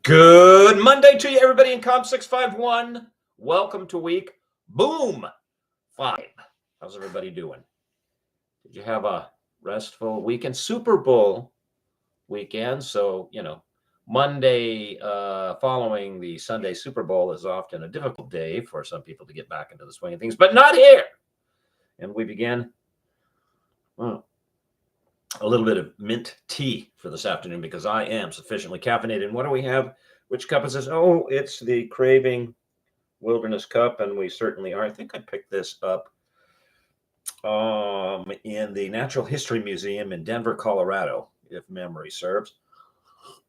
Good Monday to you, everybody in Comp 651. Welcome to week boom 5. How's everybody doing? Did you have a restful weekend? Super Bowl weekend. So, Monday following the Sunday Super Bowl is often a difficult day for some people to get back into the swing of things, but not here. And we began a little bit of mint tea for this afternoon because I am sufficiently caffeinated. And what do we have? Which cup is this? Oh, it's the Craving Wilderness Cup, and we certainly are. I think I picked this up in the Natural History Museum in Denver, Colorado, if memory serves.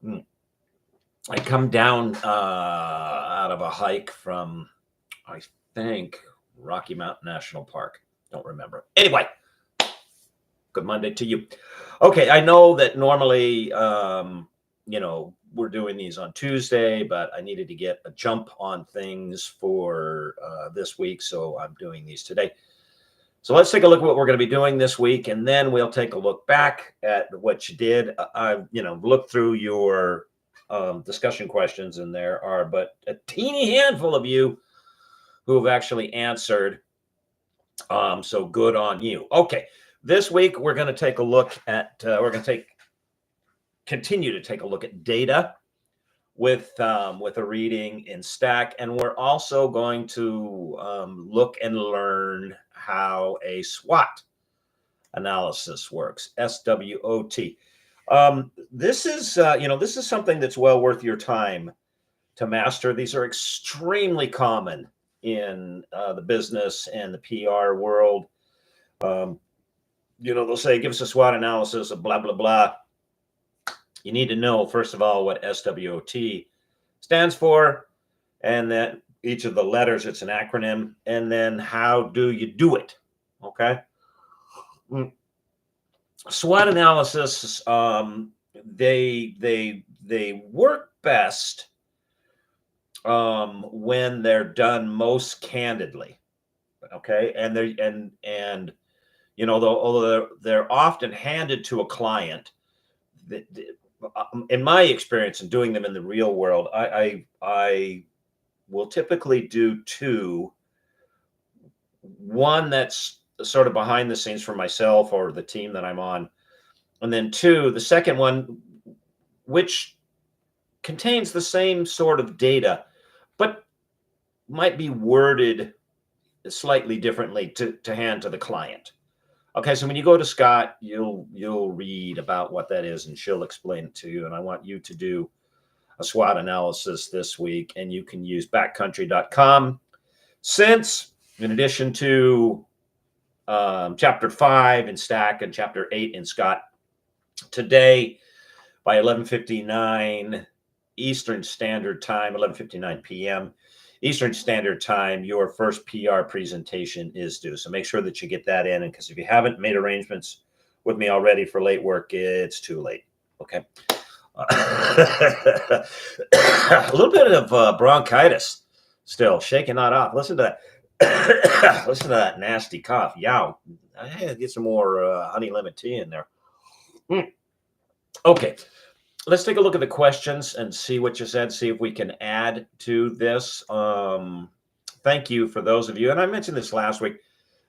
I come down out of a hike from, I think, Rocky Mountain National Park. Don't remember. Anyway, good Monday to you. Okay, I know that normally, we're doing these on Tuesday, but I needed to get a jump on things for this week, so I'm doing these today. So let's take a look at what we're going to be doing this week, and then we'll take a look back at what you did. I've, looked through your discussion questions, and there are but a teeny handful of you who have actually answered. So good on you. Okay, this week we're going to take a look at. Continue to take a look at data with a reading in Stack, and we're also going to look and learn how a SWOT analysis works. SWOT. This is this is something that's well worth your time to master. These are extremely common in the business and the PR world. They'll say, give us a SWOT analysis of blah blah blah. You need to know, first of all, what SWOT stands for, and that each of the letters, it's an acronym, and then how do you do it, okay? SWOT analysis, they work best when they're done most candidly, okay? And although they're often handed to a client, in my experience in doing them in the real world, I will typically do two. One that's sort of behind the scenes for myself or the team that I'm on. And then two, the second one, which contains the same sort of data, but might be worded slightly differently to hand to the client. Okay, so when you go to Scott, you'll read about what that is, and she'll explain it to you. And I want you to do a SWOT analysis this week, and you can use backcountry.com. Since, in addition to Chapter 5 in Stack and Chapter 8 in Scott, today by 11:59 Eastern Standard Time, 11:59 p.m. Eastern Standard Time, your first PR presentation is due. So make sure that you get that in, because if you haven't made arrangements with me already for late work, it's too late. Okay. A little bit of bronchitis still, shaking that off. Listen to that. Listen to that nasty cough. Yow. I had to get some more honey lemon tea in there. Okay. Let's take a look at the questions and see what you said, see if we can add to this. Thank you for those of you, and I mentioned this last week,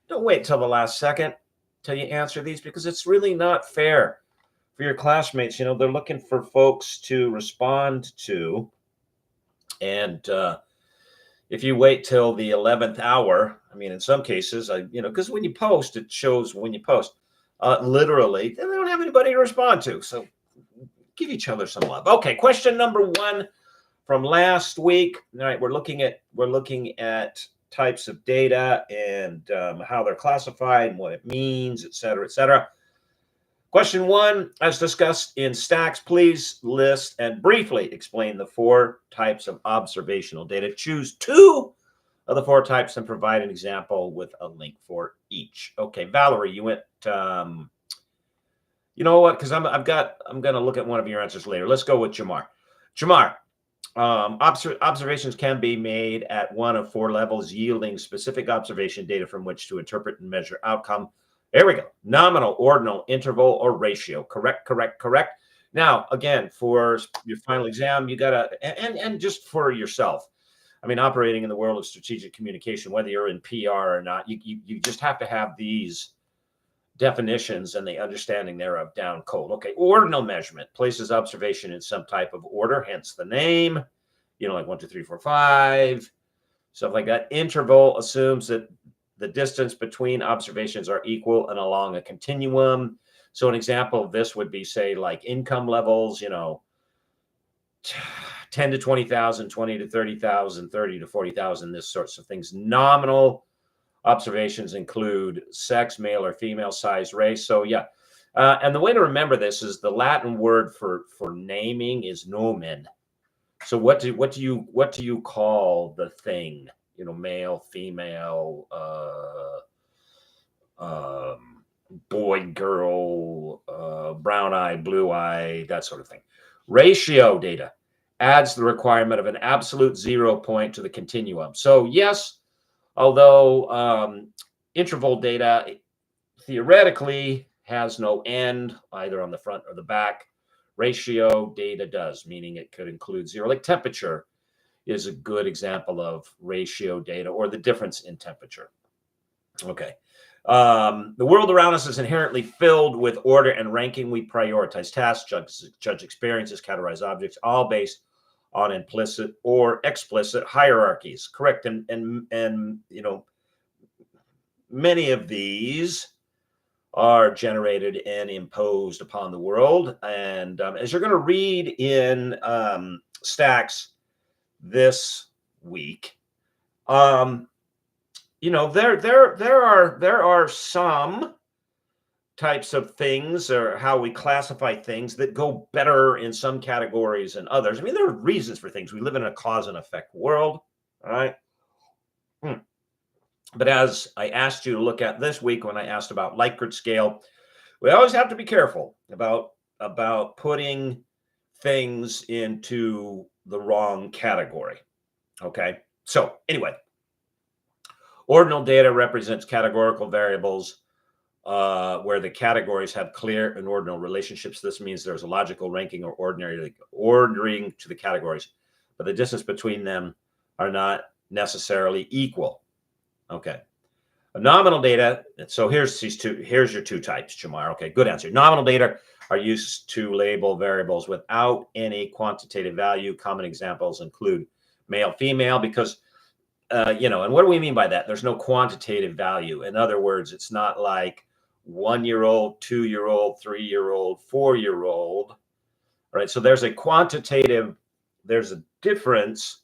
don't wait till the last second till you answer these, because it's really not fair for your classmates. They're looking for folks to respond to, and if you wait till the 11th hour, I mean, in some cases, because when you post, it shows when you post. Literally, they don't have anybody to respond to, so give each other some love. Okay, question number 1 from last week. All right, we're looking at types of data and how they're classified and what it means, et cetera, et cetera. Question 1, as discussed in Stacks, please list and briefly explain the 4 types of observational data. Choose 2 of the 4 types and provide an example with a link for each. Okay, Valerie, you went. You know what? Because I'm going to look at one of your answers later. Let's go with Jamar. Jamar, observations can be made at one of 4 levels, yielding specific observation data from which to interpret and measure outcome. There we go. Nominal, ordinal, interval, or ratio. Correct. Now, again, for your final exam, you gotta, and just for yourself. I mean, operating in the world of strategic communication, whether you're in PR or not, you just have to have these definitions and the understanding thereof down cold. Okay, ordinal measurement places observation in some type of order, hence the name. Like 1, 2, 3, 4, 5, stuff like that. Interval assumes that the distance between observations are equal and along a continuum. So an example of this would be, say, like income levels, 10 to 20,000, 20 to 30,000, 30 to 40,000, this sorts of things. Nominal observations include sex, male or female, size, race. So yeah. And the way to remember this is the Latin word for naming is nomen. So what do you call the thing? Male, female, boy, girl, brown eye, blue eye, that sort of thing. Ratio data adds the requirement of an absolute 0 point to the continuum. So yes, although interval data theoretically has no end either on the front or the back, ratio data does, meaning it could include zero. Like temperature is a good example of ratio data, or the difference in temperature. Okay. The world around us is inherently filled with order and ranking. We prioritize tasks, judge experiences, categorize objects, all based on implicit or explicit hierarchies. Correct. And many of these are generated and imposed upon the world. And as you're going to read in Stacks this week, there are some types of things, or how we classify things, that go better in some categories than others. I mean, there are reasons for things. We live in a cause and effect world, all right? But as I asked you to look at this week when I asked about Likert scale, we always have to be careful about putting things into the wrong category. Okay. So anyway, ordinal data represents categorical variables where the categories have clear and ordinal relationships. This means there's a logical ranking or ordering to the categories, but the distance between them are not necessarily equal. Okay. Nominal data. So here's your two types, Jamar. Okay, good answer. Nominal data are used to label variables without any quantitative value. Common examples include male, female, because, and what do we mean by that? There's no quantitative value. In other words, it's not like 1-year-old, 2-year-old, 3-year-old, 4-year-old, right? So there's a difference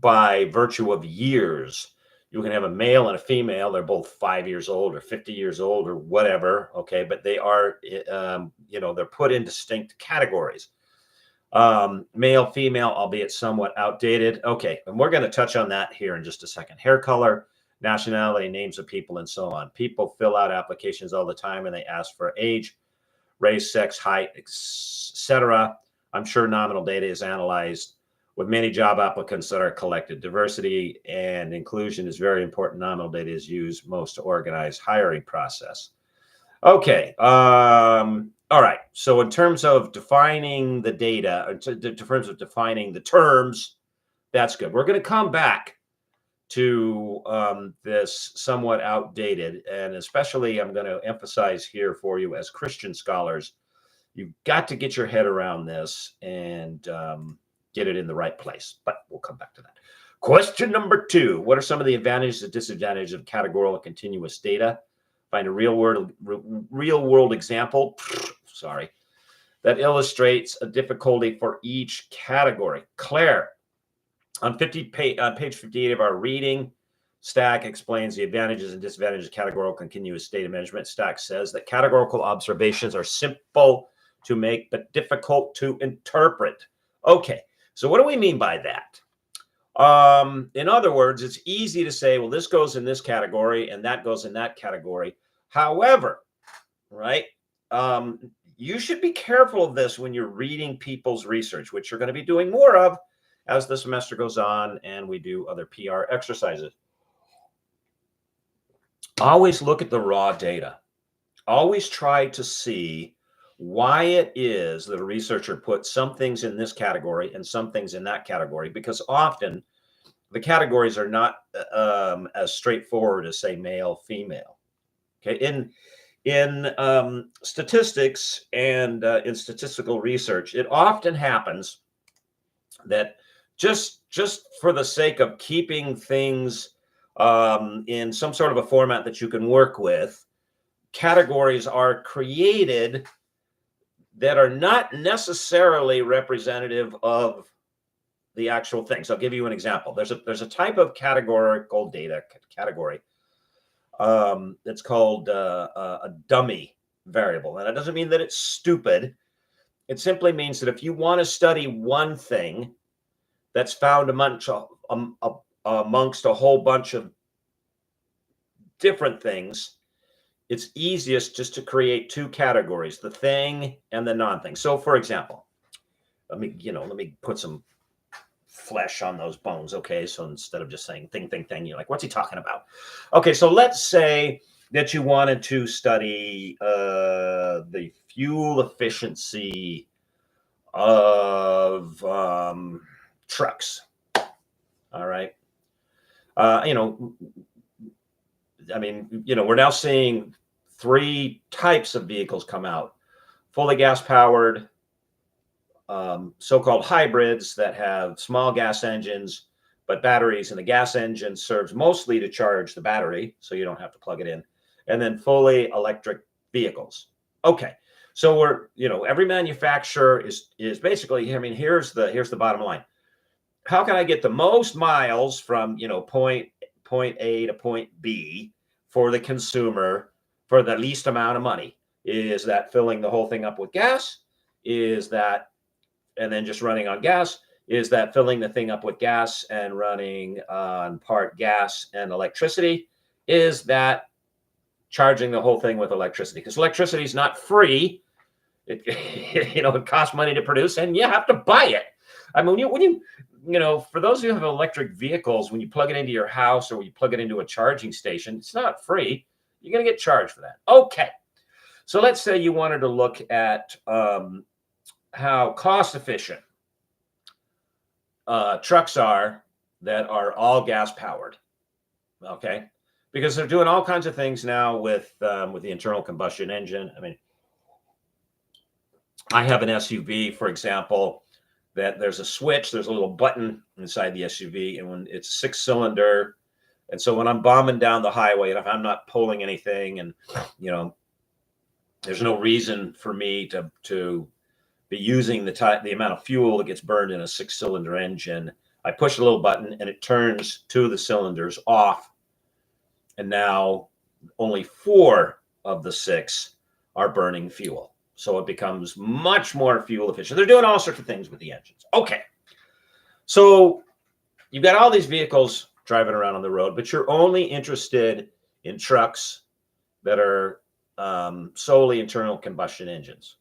by virtue of years. You can have a male and a female. They're both 5 years old or 50 years old or whatever. Okay. But they are, they're put in distinct categories. Male, female, albeit somewhat outdated. Okay. And we're going to touch on that here in just a second. Hair color, nationality, names of people, and so on. People fill out applications all the time and they ask for age, race, sex, height, etc. I'm sure nominal data is analyzed with many job applicants that are collected. Diversity and inclusion is very important. Nominal data is used most to organize hiring process. Okay. All right. So in terms of defining the data, in terms of defining the terms, that's good. We're going to come back to this somewhat outdated, and especially I'm going to emphasize here for you as Christian scholars, you've got to get your head around this and get it in the right place, but we'll come back to that. Question number 2, what are some of the advantages and disadvantages of categorical continuous data? Find a real world example, that illustrates a difficulty for each category. Claire, on page 58 of our reading, Stack explains the advantages and disadvantages of categorical continuous data management. Stack says that categorical observations are simple to make, but difficult to interpret. Okay. So what do we mean by that? In other words, it's easy to say, well, this goes in this category and that goes in that category. However, right, you should be careful of this when you're reading people's research, which you're going to be doing more of as the semester goes on and we do other PR exercises. Always look at the raw data. Always try to see why it is that a researcher puts some things in this category and some things in that category, because often the categories are not as straightforward as, say, male, female. Okay, in statistics and in statistical research, it often happens that just for the sake of keeping things in some sort of a format that you can work with, categories are created that are not necessarily representative of the actual things. I'll give you an example. There's a type of categorical data category that's called a dummy variable, and that doesn't mean that it's stupid. It simply means that if you want to study one thing that's found amongst a whole bunch of different things, it's easiest just to create two categories: the thing and the non-thing. So, for example, let me put some flesh on those bones. Okay, so instead of just saying thing, you're like, what's he talking about? Okay, so let's say that you wanted to study the fuel efficiency of trucks. All right. We're now seeing three types of vehicles come out: fully gas powered, so-called hybrids that have small gas engines, but batteries, and the gas engine serves mostly to charge the battery, so you don't have to plug it in, and then fully electric vehicles. Okay, so every manufacturer is basically, here's the bottom line: how can I get the most miles from point A to point B for the consumer for the least amount of money? Is that filling the whole thing up with gas? Is that and then just running on gas? Is that filling the thing up with gas and running on part gas and electricity? Is that charging the whole thing with electricity? Because electricity is not free. It costs money to produce, and you have to buy it. I mean, when you for those who have electric vehicles, when you plug it into your house or when you plug it into a charging station, it's not free. You're going to get charged for that. Okay. So let's say you wanted to look at how cost efficient trucks are that are all gas powered. Okay. Because they're doing all kinds of things now with the internal combustion engine. I mean, I have an SUV, for example, that there's a switch, there's a little button inside the SUV, and when it's 6-cylinder, and so when I'm bombing down the highway, and if I'm not pulling anything, and there's no reason for me to be using the amount of fuel that gets burned in a 6-cylinder engine, I push a little button and it turns 2 of the cylinders off, and now only 4 of the 6 are burning fuel. So it becomes much more fuel efficient. They're doing all sorts of things with the engines. Okay. So you've got all these vehicles driving around on the road, but you're only interested in trucks that are solely internal combustion engines.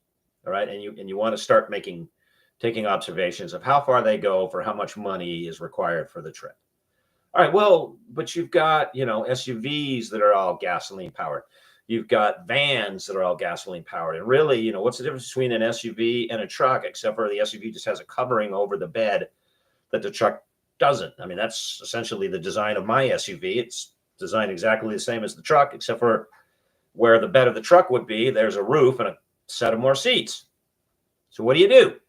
All right. And you want to start taking observations of how far they go for how much money is required for the trip. All right. Well, but you've got, SUVs that are all gasoline powered. You've got vans that are all gasoline powered. And really, what's the difference between an SUV and a truck, except for the SUV just has a covering over the bed that the truck doesn't? I mean, that's essentially the design of my SUV. It's designed exactly the same as the truck, except for where the bed of the truck would be, there's a roof and a set of more seats. So what do?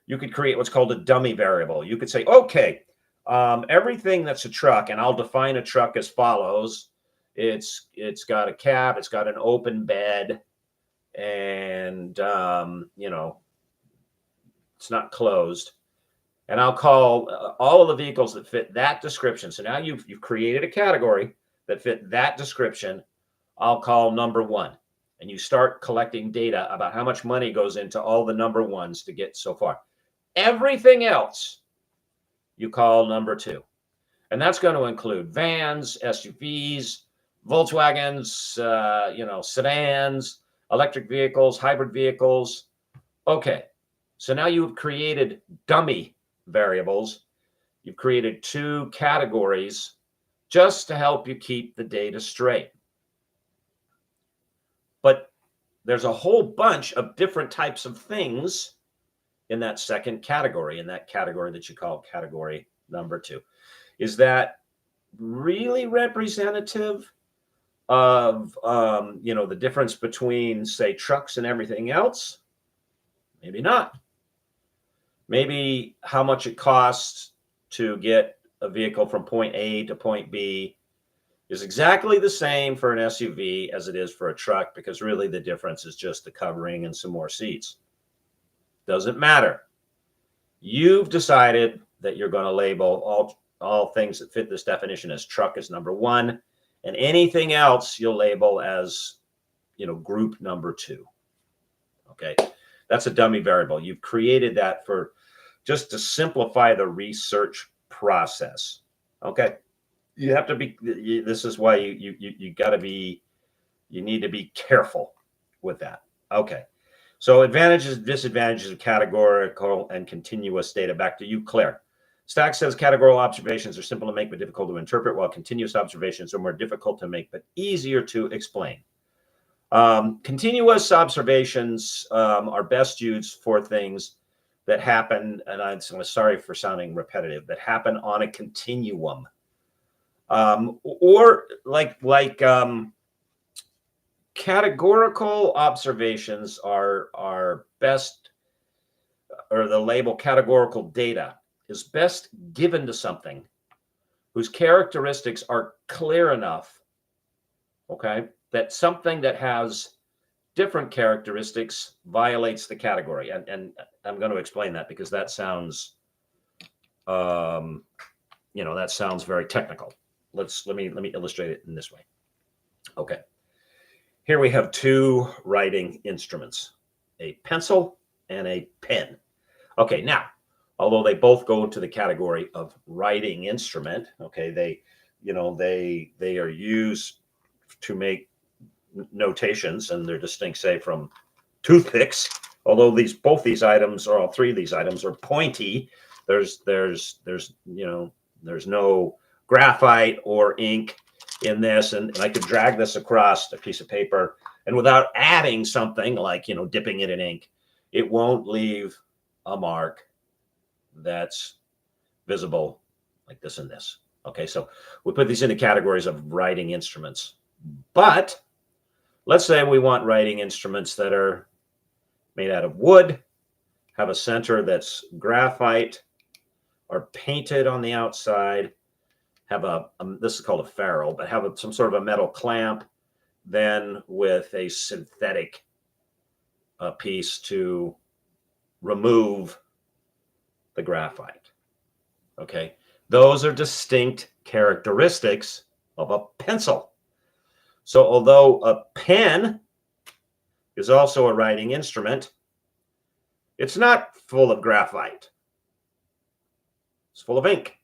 You could create what's called a dummy variable. You could say, okay, everything that's a truck, and I'll define a truck as follows. It's got a cab, it's got an open bed, and it's not closed. And I'll call all of the vehicles that fit that description. So now you've created a category that fit that description. I'll call number 1. And you start collecting data about how much money goes into all the number 1s to get so far. Everything else you call number 2. And that's going to include vans, SUVs, Volkswagens, sedans, electric vehicles, hybrid vehicles. Okay, so now you've created dummy variables. You've created 2 categories just to help you keep the data straight. But there's a whole bunch of different types of things in that second category, in that category that you call category number 2. Is that really representative of the difference between, say, trucks and everything else? Maybe not. Maybe how much it costs to get a vehicle from point A to point B is exactly the same for an SUV as it is for a truck, because really the difference is just the covering and some more seats. Doesn't matter. You've decided that you're going to label all things that fit this definition as truck as number 1, and anything else you'll label as, group number 2. Okay, that's a dummy variable. You've created that for just to simplify the research process. Okay, you have to be. This is why you got to be. You need to be careful with that. Okay, so advantages, disadvantages of categorical and continuous data. Back to you, Claire. Stack says categorical observations are simple to make but difficult to interpret, while continuous observations are more difficult to make but easier to explain. Continuous observations are best used for things that happen, and I'm sorry for sounding repetitive, that happen on a continuum. Or like categorical observations are best, or the label categorical data is best given to something whose characteristics are clear enough, okay, that something that has different characteristics violates the category. And I'm going to explain that, because that sounds, that sounds very technical. Let me illustrate it in this way. Okay. Here we have 2 writing instruments, a pencil and a pen. Okay, now, although they both go into the category of writing instrument, okay, they are used to make notations, and they're distinct, say, from toothpicks. Although both these items, or all 3 of these items, are pointy, there's no graphite or ink in this, and I could drag this across a piece of paper, and without adding something like dipping it in ink, it won't leave a mark that's visible like this and this. Okay, so we put these into categories of writing instruments. But let's say we want writing instruments that are made out of wood, have a center that's graphite, are painted on the outside, have this is called a ferrule, but have some sort of a metal clamp, then with a synthetic piece to remove the graphite. Okay, those are distinct characteristics of a pencil. So although a pen is also a writing instrument, it's not full of graphite. It's full of ink.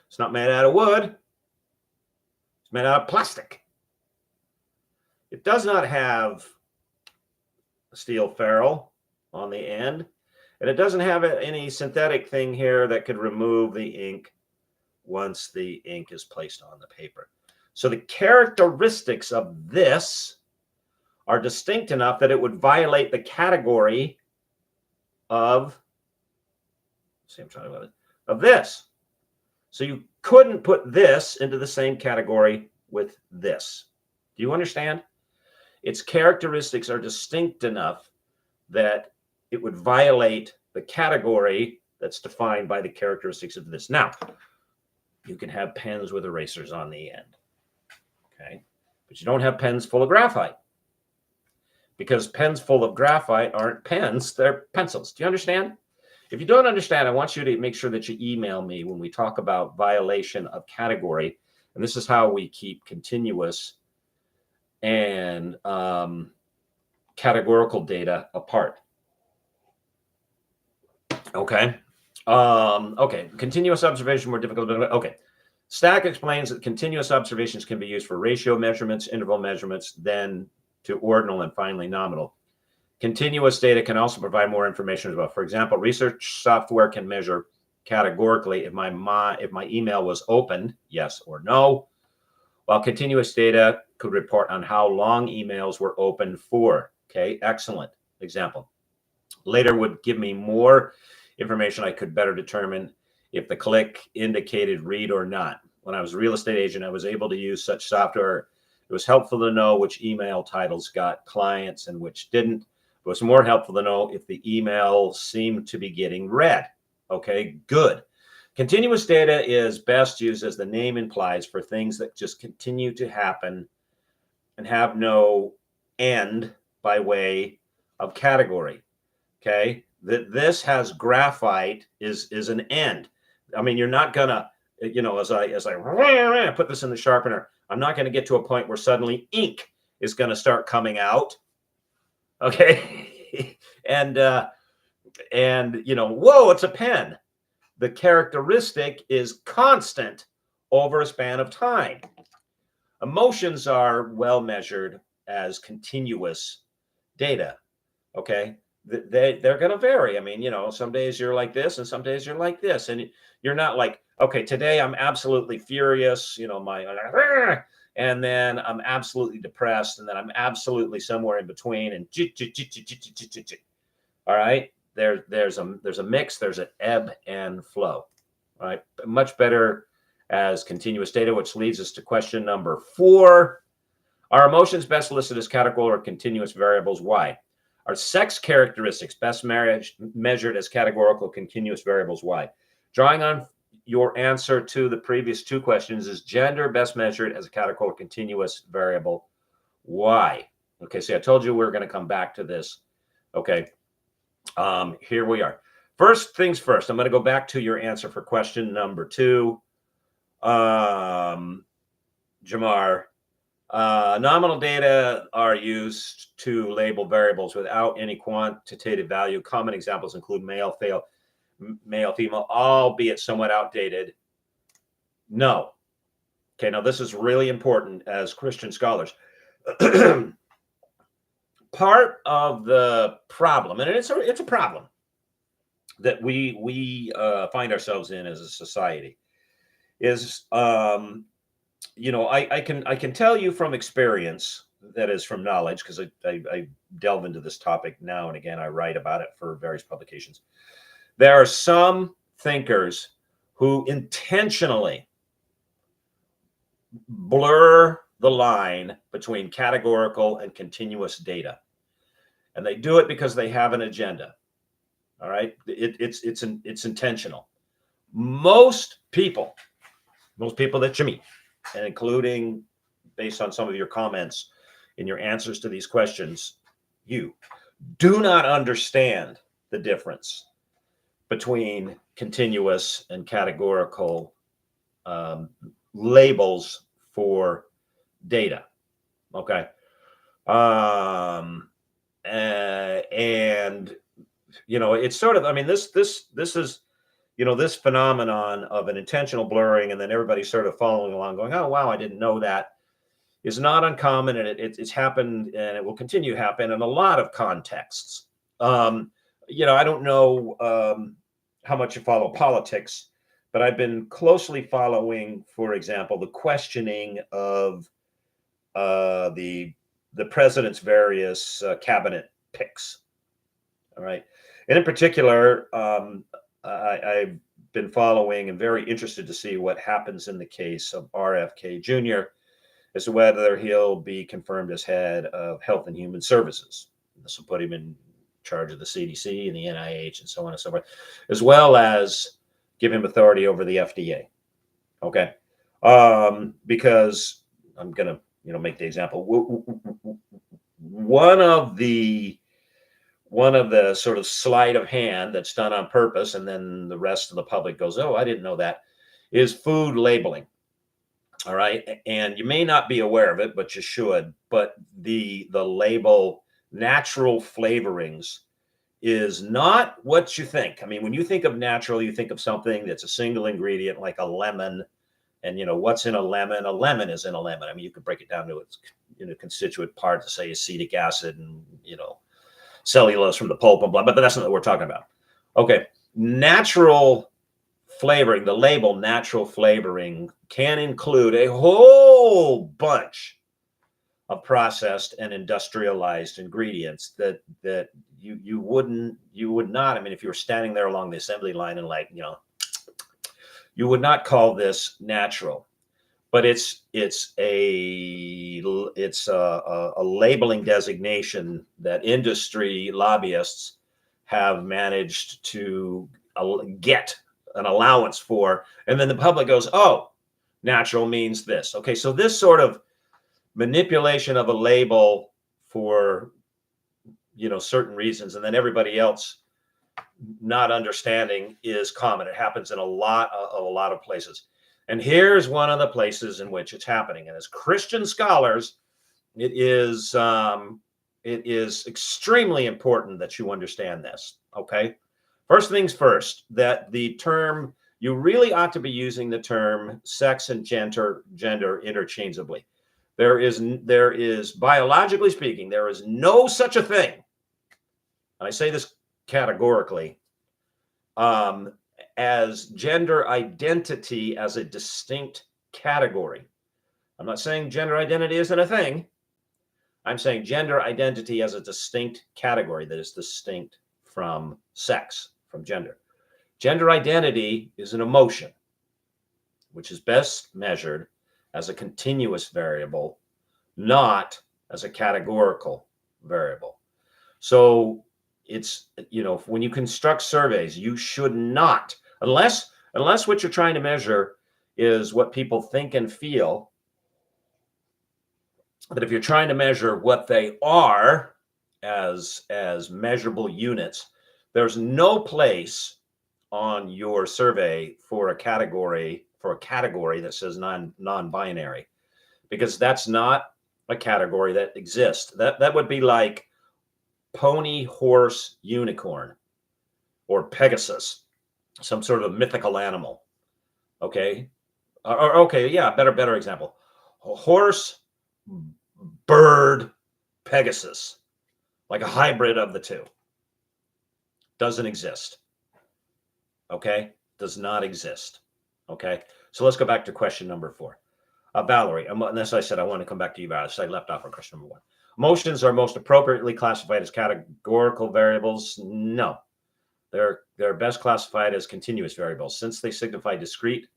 It's not made out of wood. It's made out of plastic. It does not have a steel ferrule on the end, and it doesn't have any synthetic thing here that could remove the ink once the ink is placed on the paper. So the characteristics of this are distinct enough that it would violate the category of, of this. So you couldn't put this into the same category with this. Do you understand? Its characteristics are distinct enough that it would violate the category that's defined by the characteristics of this. Now, you can have pens with erasers on the end, okay? But you don't have pens full of graphite, because pens full of graphite aren't pens, they're pencils. Do you understand? If you don't understand, I want you to make sure that you email me when we talk about violation of category. And this is how we keep continuous and categorical data apart. Okay. Okay. Continuous observation more difficult. Okay. Stack explains that continuous observations can be used for ratio measurements, interval measurements, then to ordinal and finally nominal. Continuous data can also provide more information as well. For example, research software can measure categorically if my email was opened, yes or no, while continuous data could report on how long emails were open for. Okay, excellent example. Later would give me more information. I could better determine if the click indicated read or not. When I was a real estate agent, I was able to use such software. It was helpful to know which email titles got clients and which didn't. It was more helpful to know if the email seemed to be getting read. Okay, good. Continuous data is best used, as the name implies, for things that just continue to happen and have no end by way of category. Okay, that this has graphite is an end. I mean, you're not gonna, as I put this in the sharpener, I'm not going to get to a point where suddenly ink is going to start coming out. Okay, and whoa, it's a pen. The characteristic is constant over a span of time. Emotions are well measured as continuous data. Okay, they're going to vary. I mean, some days you're like this and some days you're like this, and you're not like, okay, today I'm absolutely furious, and then I'm absolutely depressed, and then I'm absolutely somewhere in between, and all right, there's a mix, there's an ebb and flow. All right, much better as continuous data, which leads us to question number 4. Are emotions best listed as categorical or continuous variables? Why? Are sex characteristics best measured as categorical continuous variables? Why? Drawing on your answer to the previous 2 questions, is gender best measured as a categorical or continuous variable? Why? Okay, see, I told you we were going to come back to this. Okay, here we are. First things first, I'm going to go back to your answer for question number 2. Jamar. Nominal data are used to label variables without any quantitative value. Common examples include male, female, albeit somewhat outdated. No. Okay, now this is really important as Christian scholars. Part of the problem, and it's a problem that we find ourselves in as a society, is I can tell you from experience, that is from knowledge, because I delve into this topic now and again. I write about it for various publications. There are some thinkers who intentionally blur the line between categorical and continuous data. And they do it because they have an agenda. All right. It's intentional. Most people that you meet, and including based on some of your comments in your answers to these questions, you do not understand the difference between continuous and categorical labels for data. Okay. And it's sort of, I mean, this is, this phenomenon of an intentional blurring, and then everybody sort of following along going, oh, wow, I didn't know that, is not uncommon. And it's happened, and it will continue to happen in a lot of contexts. I don't know how much you follow politics, but I've been closely following, for example, the questioning of the president's various cabinet picks. All right. And in particular, I've been following and very interested to see what happens in the case of RFK Jr. as to whether he'll be confirmed as head of Health and Human Services. This will put him in charge of the CDC and the NIH and so on and so forth, as well as give him authority over the FDA. Okay. Because I'm going to, make the example. One of the sort of sleight of hand that's done on purpose, and then the rest of the public goes, oh, I didn't know that, is food labeling. All right. And you may not be aware of it, but you should. But the label natural flavorings is not what you think. I mean, when you think of natural, you think of something that's a single ingredient, like a lemon. And, what's in a lemon? A lemon is in a lemon. I mean, you could break it down to its constituent parts, say acetic acid and, cellulose from the pulp and blah, but that's not what we're talking about. Okay. Natural flavoring, the label natural flavoring, can include a whole bunch of processed and industrialized ingredients that you would not. I mean, if you were standing there along the assembly line and like, you would not call this natural. But it's a labeling designation that industry lobbyists have managed to get an allowance for, and then the public goes, "Oh, natural means this." Okay, so this sort of manipulation of a label for certain reasons, and then everybody else not understanding is common. It happens in a lot of places. And here's one of the places in which it's happening. And as Christian scholars, it is extremely important that you understand this. Okay. First things first, that the term, you really ought to be using the term sex and gender interchangeably. There is, biologically speaking, there is no such a thing. And I say this categorically, as gender identity as a distinct category. I'm not saying gender identity isn't a thing. I'm saying gender identity as a distinct category that is distinct from sex, from gender. Gender identity is an emotion, which is best measured as a continuous variable, not as a categorical variable. So it's, when you construct surveys, you should not, unless what you're trying to measure is what people think and feel. But if you're trying to measure what they are as measurable units, there's no place on your survey for a category that says non-binary, because that's not a category that exists. That would be like pony, horse, unicorn, or Pegasus, some sort of mythical animal. Okay. Better example. Horse, bird, Pegasus, like a hybrid of the two. Doesn't exist. Okay. Does not exist. Okay. So let's go back to question number 4. Valerie, and as I said, I want to come back to you, Valerie. So I left off on question number 1. Emotions are most appropriately classified as categorical variables. No, they're best classified as continuous variables, since they signify discrete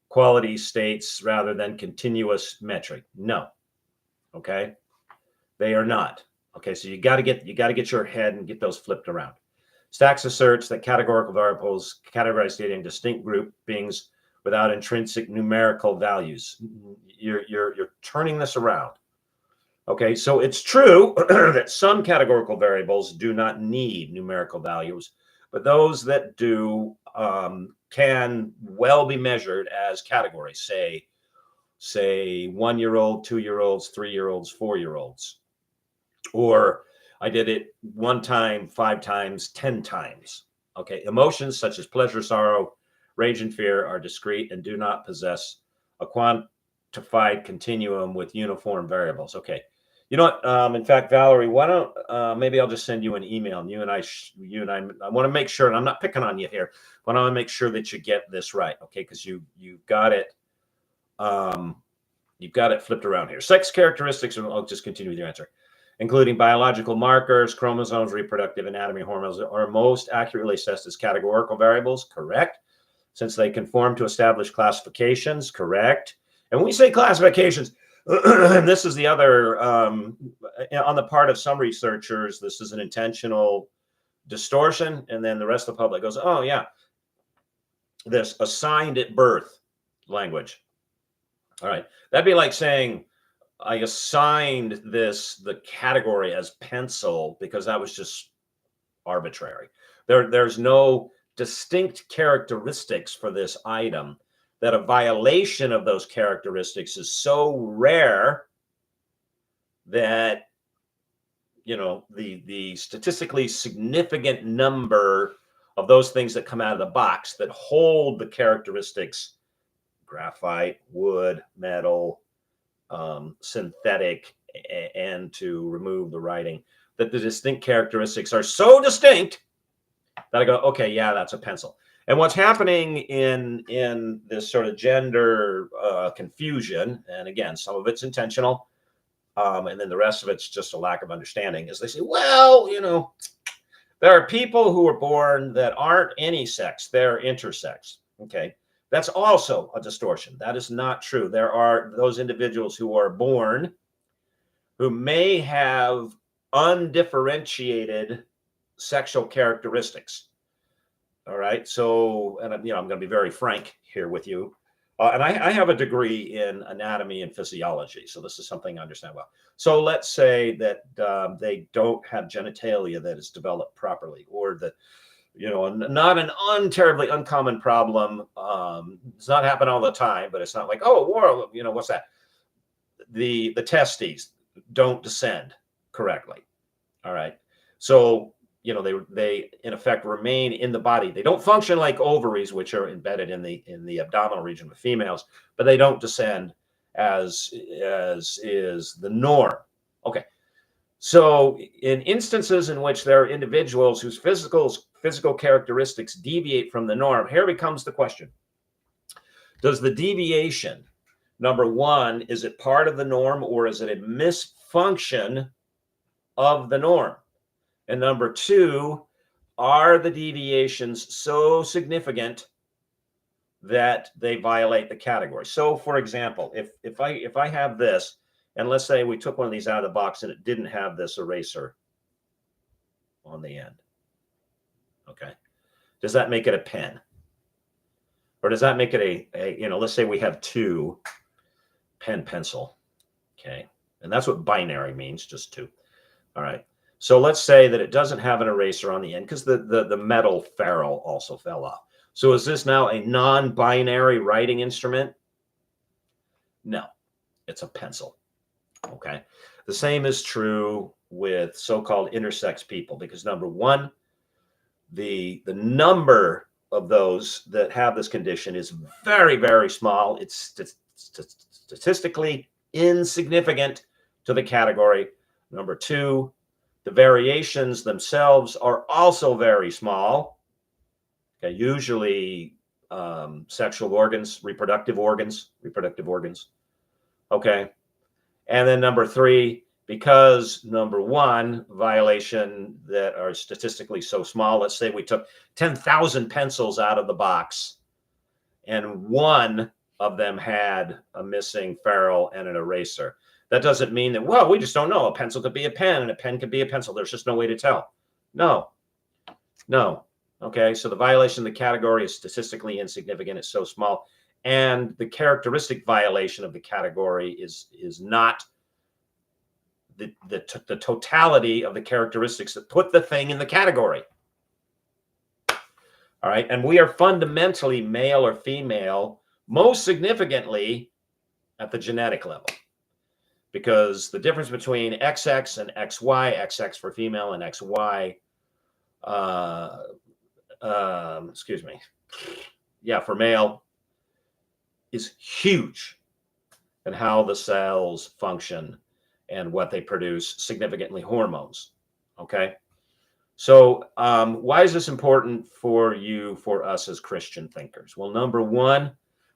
quality states rather than continuous metric. No, okay, they are not. Okay, so you got to get your head and get those flipped around. Stacks asserts that categorical variables categorize data in distinct groupings without intrinsic numerical values. You're turning this around. Okay, so it's true that some categorical variables do not need numerical values, but those that do can well be measured as categories. Say 1-year-old, 2-year-olds, 3-year-olds, 4-year-olds. Or I did it 1 time, 5 times, 10 times. Okay, emotions such as pleasure, sorrow, rage, and fear are discrete and do not possess a quantified continuum with uniform variables. Okay. You know what? In fact, Valerie, why don't maybe I'll just send you an email, and you and I want to make sure, and I'm not picking on you here, but I want to make sure that you get this right, okay? Because you've got it flipped around here. Sex characteristics, and I'll just continue with your answer, including biological markers, chromosomes, reproductive anatomy, hormones, are most accurately assessed as categorical variables. Correct, since they conform to established classifications. Correct, and when we say classifications. And this is the other, on the part of some researchers, this is an intentional distortion. And then the rest of the public goes, oh, yeah, this assigned at birth language. All right. That'd be like saying I assigned the category as pencil because that was just arbitrary. There's no distinct characteristics for this item, that a violation of those characteristics is so rare that, the statistically significant number of those things that come out of the box that hold the characteristics, graphite, wood, metal, synthetic, and to remove the writing, that the distinct characteristics are so distinct that I go, okay, yeah, that's a pencil. And what's happening in this sort of gender confusion, and again, some of it's intentional, and then the rest of it's just a lack of understanding, is they say, well, there are people who are born that aren't any sex, they're intersex. Okay. That's also a distortion. That is not true. There are those individuals who are born who may have undifferentiated sexual characteristics. All right. So, and I'm going to be very frank here with you. And I have a degree in anatomy and physiology. So this is something I understand well. So let's say that they don't have genitalia that is developed properly, or that, not an terribly uncommon problem. It's not happen all the time, but it's not like, oh, war, what's that? The testes don't descend correctly. All right. So, they in effect remain in the body. They don't function like ovaries, which are embedded in the abdominal region of females, but they don't descend as is the norm. Okay. So in instances in which there are individuals whose physical characteristics deviate from the norm, here becomes the question. Does the deviation, number one, is it part of the norm, or is it a misfunction of the norm? And number two, are the deviations so significant that they violate the category? So, for example, if I have this, and let's say we took one of these out of the box and it didn't have this eraser on the end, okay, does that make it a pen? Or does that make it let's say we have two, pen, pencil, okay, and that's what binary means, just two. All right. So let's say that it doesn't have an eraser on the end because the metal ferrule also fell off. So is this now a non-binary writing instrument? No, it's a pencil. Okay. The same is true with so-called intersex people, because number one, the number of those that have this condition is very, very small. It's statistically insignificant to the category. Number two, the variations themselves are also very small. Okay, usually sexual organs, reproductive organs. Okay. And then number three, because number one, violation that are statistically so small, let's say we took 10,000 pencils out of the box and one of them had a missing ferrule and an eraser. That doesn't mean that, well, we just don't know. A pencil could be a pen and a pen could be a pencil. There's just no way to tell. No. Okay. So the violation of the category is statistically insignificant. It's so small. And the characteristic violation of the category is not the totality of the characteristics that put the thing in the category. All right. And we are fundamentally male or female, most significantly at the genetic level. Because the difference between XX and XY, XX for female and XY, for male, is huge in how the cells function and what they produce, significantly hormones. Okay. So why is this important for us as Christian thinkers? Well, number one,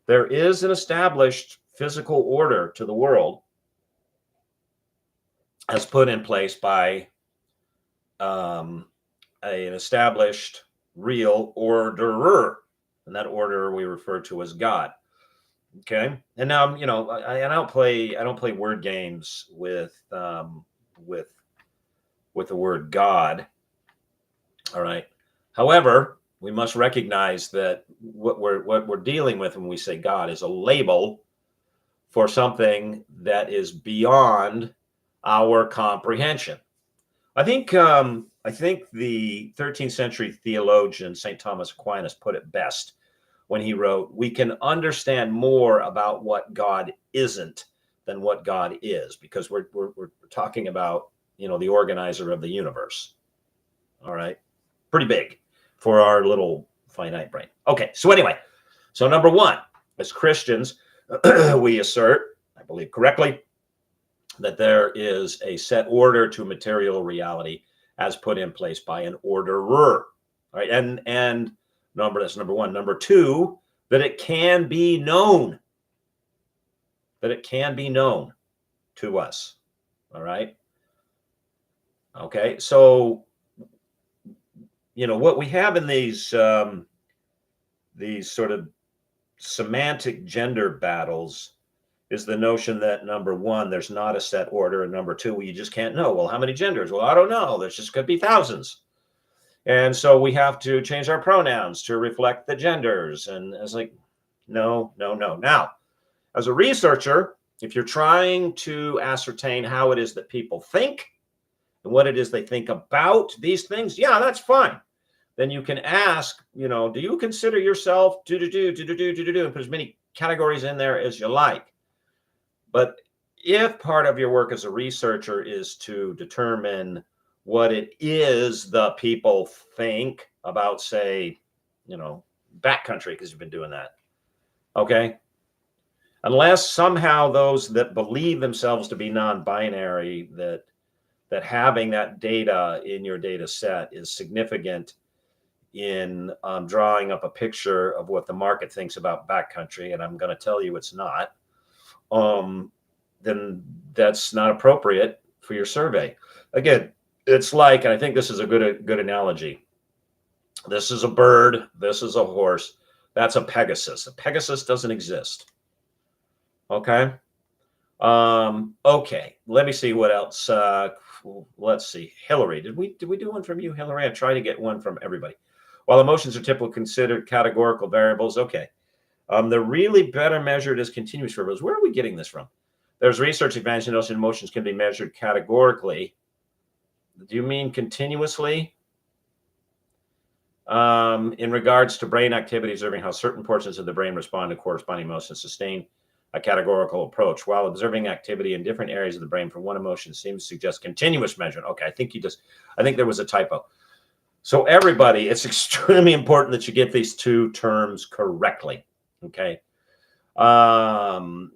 there is an established physical order to the world as put in place by an established real orderer, and that order we refer to as God. Okay, and now I don't play word games with the word God. All right. However, we must recognize that what we're dealing with when we say God is a label for something that is beyond our comprehension. I think the 13th century theologian St. Thomas Aquinas put it best when he wrote, "We can understand more about what God isn't than what God is," because we're talking about the organizer of the universe. All right, pretty big for our little finite brain. Okay, so anyway, so number one, as Christians, we assert, I believe correctly, that there is a set order to material reality as put in place by an orderer. All right, and that's number one. Number two, that it can be known. That it can be known to us. All right. Okay. So, what we have in these sort of semantic gender battles is the notion that, number one, there's not a set order, and number two, well, you just can't know. Well, how many genders? Well, I don't know. There's just could be thousands. And so we have to change our pronouns to reflect the genders. And it's like, no, no, no. Now, as a researcher, if you're trying to ascertain how it is that people think and what it is they think about these things, yeah, that's fine. Then you can ask, do you consider yourself and put as many categories in there as you like. But if part of your work as a researcher is to determine what it is the people think about, say, backcountry, because you've been doing that, okay? Unless somehow those that believe themselves to be non-binary, that having that data in your data set is significant in drawing up a picture of what the market thinks about backcountry, and I'm going to tell you it's not, then that's not appropriate for your survey. Again, it's like, and I think this is a good analogy. This is a bird. This is a horse. That's a Pegasus. A Pegasus doesn't exist. Okay. Okay. Let me see what else. Let's see. Hillary, did we do one from you, Hillary? I try to get one from everybody. While emotions are typically considered categorical variables, okay. They're really better measured as continuous variables. Where are we getting this from? There's research advancing notion emotions can be measured categorically. Do you mean continuously? In regards to brain activity, observing how certain portions of the brain respond to corresponding emotions, sustain a categorical approach. While observing activity in different areas of the brain for one emotion seems to suggest continuous measurement. Okay, I think there was a typo. So everybody, it's extremely important that you get these two terms correctly. Okay. In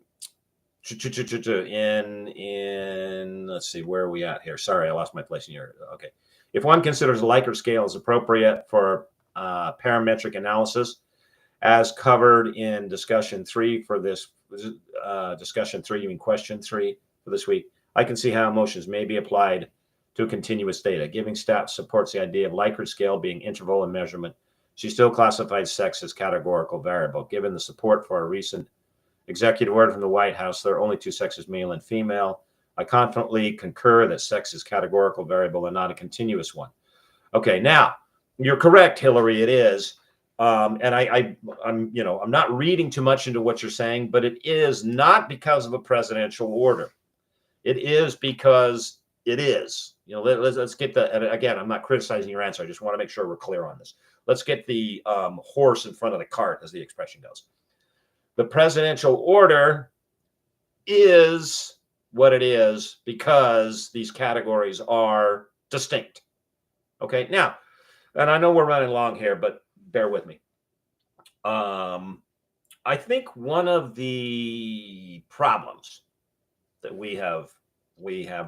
let's see, where are we at here? Sorry, I lost my place in here. Okay. If one considers a Likert scale as appropriate for parametric analysis, as covered in discussion 3 for this discussion 3, you mean question 3 for this week, I can see how emotions may be applied to continuous data. Giving stats supports the idea of Likert scale being interval and measurement. She still classifies sex as categorical variable. Given the support for a recent executive order from the White House, there are only two sexes, male and female. I confidently concur that sex is categorical variable and not a continuous one. Okay, now you're correct, Hillary. It is, and I'm not reading too much into what you're saying, but it is not because of a presidential order. It is because it is. Let's get the. And again, I'm not criticizing your answer. I just want to make sure we're clear on this. Let's get the horse in front of the cart, as the expression goes. The presidential order is what it is because these categories are distinct. Okay, now, and I know we're running long here, but bear with me. I think one of the problems that we have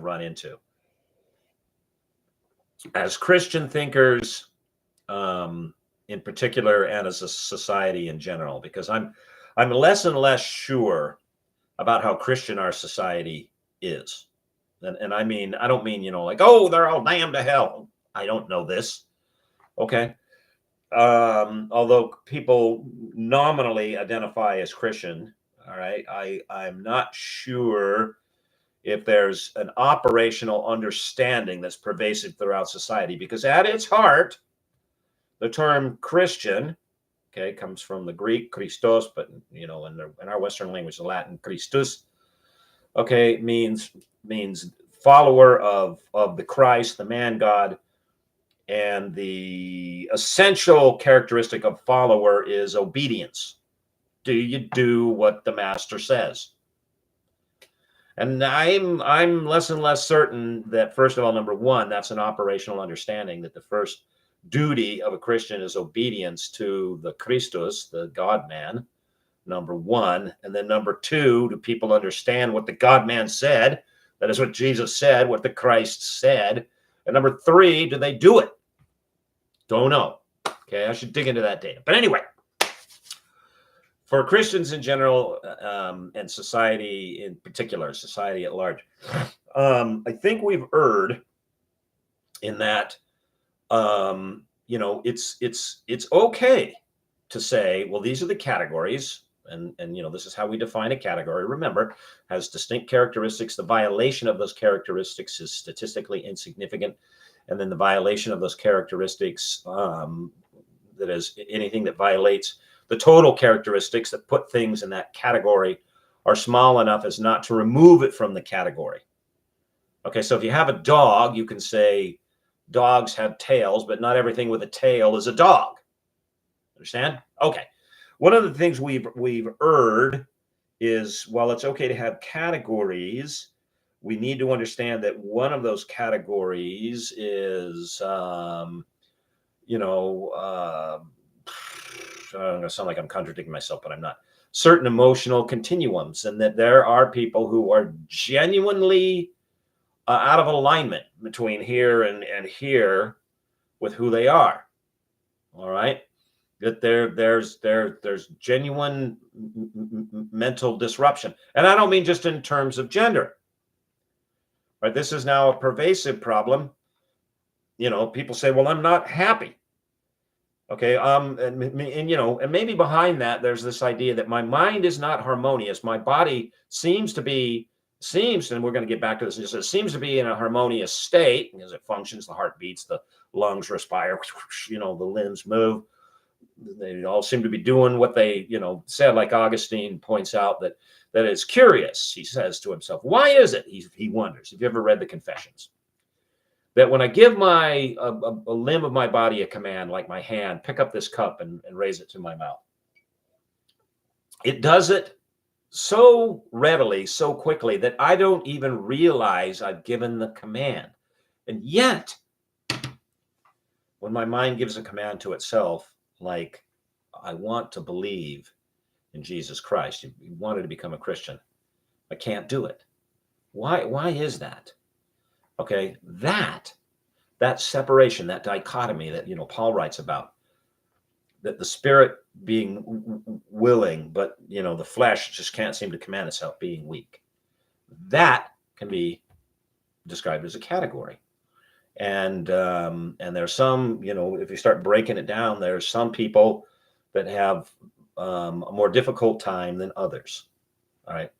run into as Christian thinkers, in particular, and as a society in general, because I'm less and less sure about how Christian our society is. And I mean, I don't mean, like, oh, they're all damned to hell. I don't know this. Okay. Although people nominally identify as Christian, all right, I'm not sure if there's an operational understanding that's pervasive throughout society, because at its heart, the term Christian, okay, comes from the Greek Christos, but in our Western language, the Latin Christus, okay, means follower of the Christ, the man God, and the essential characteristic of follower is obedience. Do you do what the master says? And I'm less and less certain that, first of all, number one, that's an operational understanding, that the first duty of a Christian is obedience to the Christus, the God-man, number one. And then number two, do people understand what the God-man said? That is what Jesus said, what the Christ said. And number three, do they do it? Don't know. Okay, I should dig into that data. But anyway, for Christians in general, and society in particular, society at large, I think we've erred in that, it's okay to say, well, these are the categories, and this is how we define a category. Remember, has distinct characteristics. The violation of those characteristics is statistically insignificant, and then the violation of those characteristics, that is anything that violates the total characteristics that put things in that category, are small enough as not to remove it from the category. Okay, so if you have a dog, you can say dogs have tails, but not everything with a tail is a dog. Understand? Okay. One of the things we've erred is, while it's okay to have categories, we need to understand that one of those categories is, I'm going to sound like I'm contradicting myself, but I'm not. Certain emotional continuums, and that there are people who are genuinely out of alignment between here and here with who they are. All right, that there's genuine mental disruption, and I don't mean just in terms of gender. Right, this is now a pervasive problem. People say, "Well, I'm not happy." Okay, and maybe behind that there's this idea that my mind is not harmonious. My body seems, and we're going to get back to this, it seems to be in a harmonious state as it functions. The heart beats, the lungs respire, the limbs move. They all seem to be doing what they, said. Like Augustine points out that it's curious. He says to himself, why is it? He wonders. Have you ever read the Confessions? That when I give a limb of my body a command, like my hand, pick up this cup and raise it to my mouth, it does it so readily, so quickly, that I don't even realize I've given the command. And yet, when my mind gives a command to itself, like, I want to believe in Jesus Christ, you wanted to become a Christian, I can't do it. Why is that? Okay, that separation, that dichotomy that Paul writes about, that the spirit being willing, but the flesh just can't seem to command itself, being weak, that can be described as a category. And there's some, if you start breaking it down, there's some people that have a more difficult time than others. All right,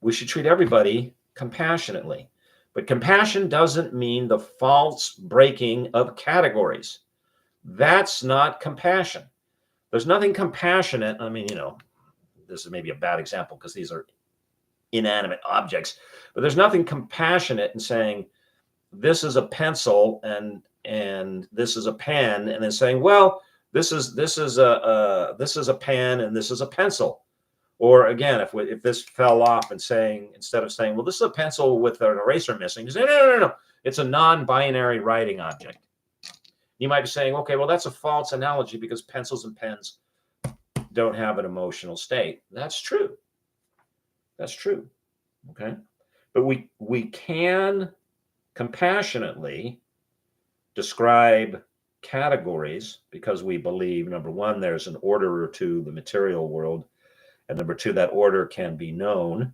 we should treat everybody compassionately. But compassion doesn't mean the false breaking of categories. That's not compassion. There's nothing compassionate. I mean, this is maybe a bad example because these are inanimate objects, but there's nothing compassionate in saying this is a pencil and this is a pen, and then saying, well, this is a pen and this is a pencil. Or again, if this fell off, and instead of saying, well, this is a pencil with an eraser missing, you say, no, it's a non-binary writing object. You might be saying, okay, well, that's a false analogy because pencils and pens don't have an emotional state. That's true. Okay, but we can compassionately describe categories because we believe, number one, there's an order to the material world. And number two, that order can be known.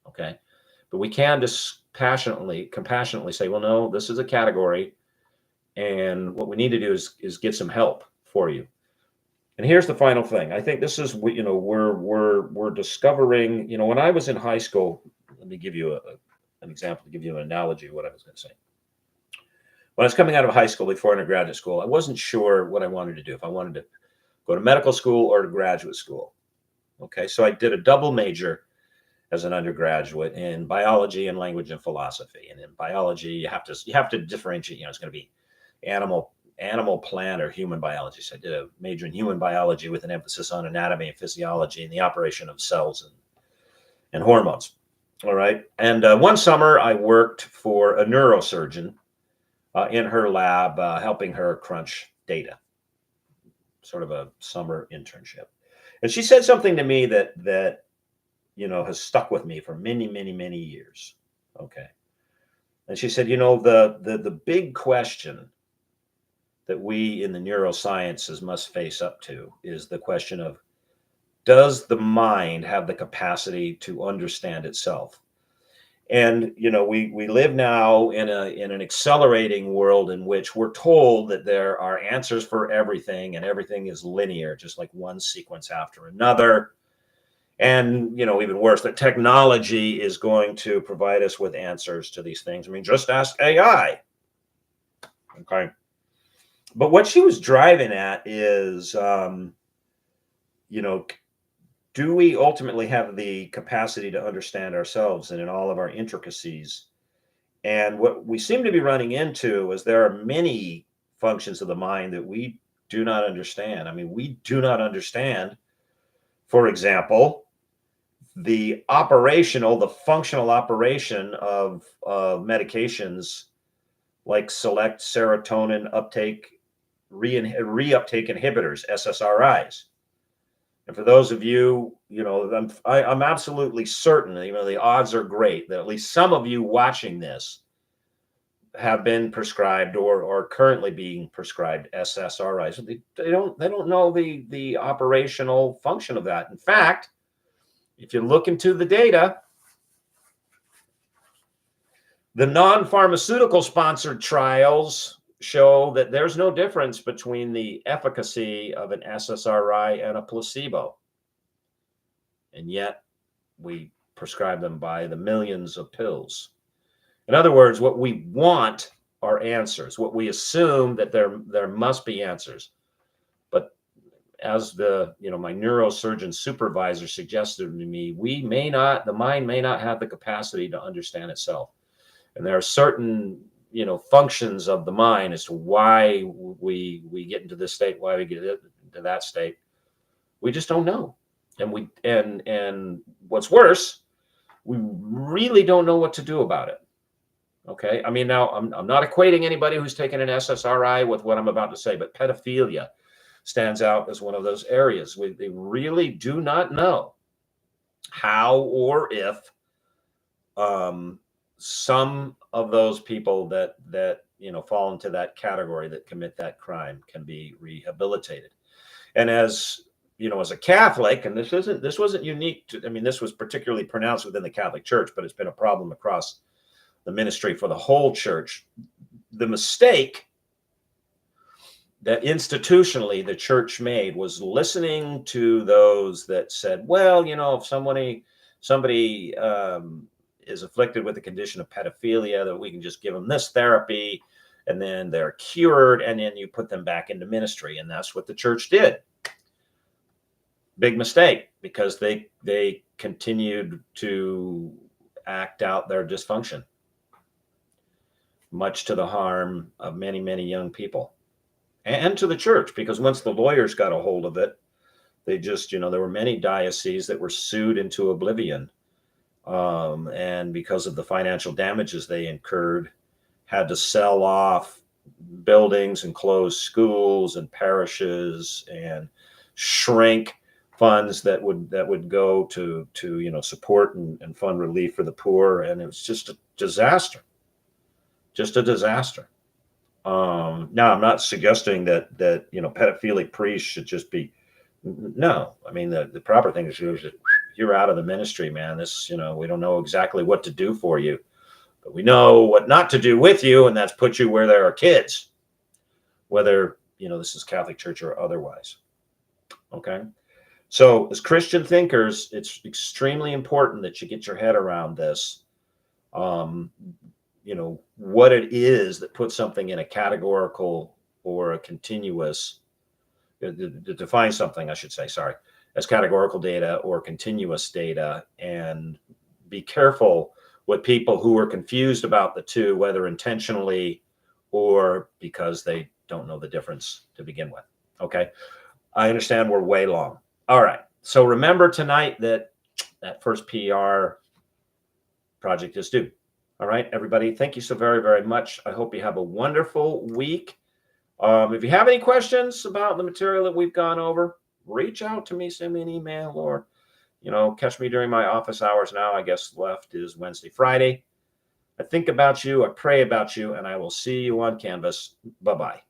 Okay. But we can just compassionately say, well, no, this is a category. And what we need to do is get some help for you. And here's the final thing. I think this is, we're discovering, when I was in high school, let me give you an example, to give you an analogy of what I was going to say. When I was coming out of high school before undergraduate school, I wasn't sure what I wanted to do, if I wanted to go to medical school or to graduate school. Okay, so I did a double major as an undergraduate in biology and language and philosophy. And in biology, you have to differentiate. It's going to be animal, plant, or human biology. So I did a major in human biology with an emphasis on anatomy and physiology and the operation of cells and hormones. All right, and one summer I worked for a neurosurgeon in her lab, helping her crunch data. Sort of a summer internship. And she said something to me that has stuck with me for many, many, many years. Okay. And she said, the big question that we in the neurosciences must face up to is the question of, does the mind have the capacity to understand itself? And we live now in an accelerating world in which we're told that there are answers for everything, and everything is linear, just like one sequence after another. And even worse, that technology is going to provide us with answers to these things. I mean, just ask AI. Okay. But what she was driving at is, do we ultimately have the capacity to understand ourselves and in all of our intricacies? And what we seem to be running into is there are many functions of the mind that we do not understand. I mean, we do not understand, for example, the functional operation of medications like select serotonin uptake reuptake inhibitors, SSRIs. And for those of you, I'm absolutely certain, the odds are great that at least some of you watching this have been prescribed or are currently being prescribed SSRIs. They don't know the operational function of that. In fact, if you look into the data, the non-pharmaceutical sponsored trials show that there's no difference between the efficacy of an SSRI and a placebo. And yet we prescribe them by the millions of pills. In other words, what we want are answers. What we assume that there must be answers. But as my neurosurgeon supervisor suggested to me, the mind may not have the capacity to understand itself. And there are certain, functions of the mind as to why we get into this state, why we get into that state. We just don't know. And what's worse, we really don't know what to do about it. Okay. I mean, now I'm not equating anybody who's taken an SSRI with what I'm about to say, but pedophilia stands out as one of those areas. They really do not know how or if some of those people that fall into that category that commit that crime can be rehabilitated. And as a Catholic, and this wasn't unique to, this was particularly pronounced within the Catholic Church, but it's been a problem across the ministry for the whole church. The mistake that institutionally the church made was listening to those that said, well, if somebody is afflicted with the condition of pedophilia, that we can just give them this therapy and then they're cured, and then you put them back into ministry. And that's what the church did. Big mistake, because they continued to act out their dysfunction, much to the harm of many, many young people and to the church, because once the lawyers got a hold of it, they just, there were many dioceses that were sued into oblivion. And because of the financial damages they incurred, had to sell off buildings and close schools and parishes and shrink funds that would go to support and fund relief for the poor. And it was just a disaster. Now, I'm not suggesting that pedophilic priests should just be, no. I mean, the proper thing is you're out of the ministry, man. This, we don't know exactly what to do for you, but we know what not to do with you, and that's put you where there are kids, whether, this is Catholic Church or otherwise. Okay. So as Christian thinkers, it's extremely important that you get your head around this. What it is that puts something in a categorical or a continuous, to define something, I should say, sorry, as categorical data or continuous data, and be careful with people who are confused about the two, whether intentionally or because they don't know the difference to begin with. Okay. I understand we're way long. All right. So remember tonight that first PR project is due. All right, everybody. Thank you so very, very much. I hope you have a wonderful week. If you have any questions about the material that we've gone over, reach out to me, send me an email, or, catch me during my office hours now. I guess left is Wednesday, Friday. I think about you, I pray about you, and I will see you on Canvas. Bye-bye.